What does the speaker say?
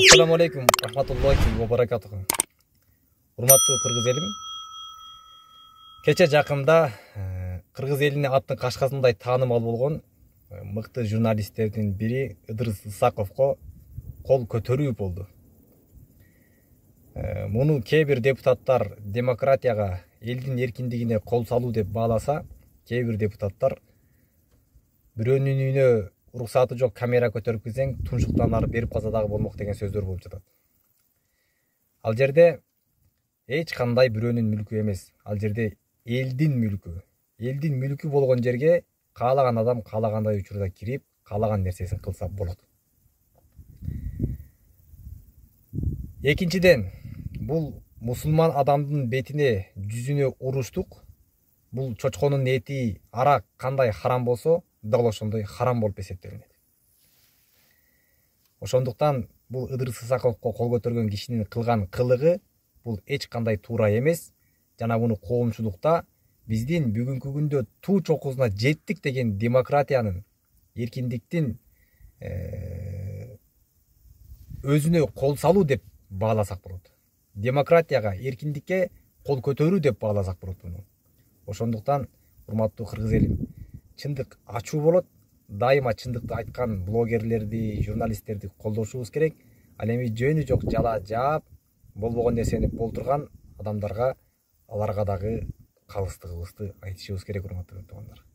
Assalamu alaikum rahmatullahi wa barakatuhu. Урматтуу кыргыз элим, кече жакында кыргыз элине аттын кашкасындай таанымал болгон мыкты журналисттердин бири Ыдырыс Ысаковго кол көтөрүү болду. Муну кээ бир депутаттар демократияга, элдин эркиндигине кол салуу деп бааласа, кээ бир депутаттар бирөөнүн үйүнө уруксаты жок камера көтөрүп кирсең туншуктан ары берип калса дагы болмок деген сөздөр болуп жатат. Ал жерде эч кандай бирөөнүн мүлкү эмес, ал жерде элдин мүлкү. Элдин мүлкү болгон жерге каалаган адам каалагандай учурда кирип, каалаган нерсесин кылса болот. Экинчиден, бул мусулман адамдын бетине, жүзүнө уруштук. Бул чочконун эти, арак кандай харам болсо, дал ошондой харам болуп эсептелинет. Ошондуктан бул Ыдырыс Ысаковго кол көтөргөн кишинин кылган кылыгы бул эч кандай туура эмес. Жана буну коомчулукта биздин бүгүнкү күндө туу чокусуна жеттик деген демократиянын, эркиндиктин өзүнө кол салуу деп бааласак болот. Демократияга, эркиндикке кол көтөрүү деп бааласак болот муну. Ошондуктан урматтуу кыргыз элим, чындык ачуу болот. Дайыма чындыкты айткан блогерлерди, журналисттерди колдошубуз керек. Ал эми жөнү жок жала жаап, болбогон нерсени болтурган адамдарга, аларга дагы калыстыгыбызды айтышыбыз керек, урматтуу туугандар.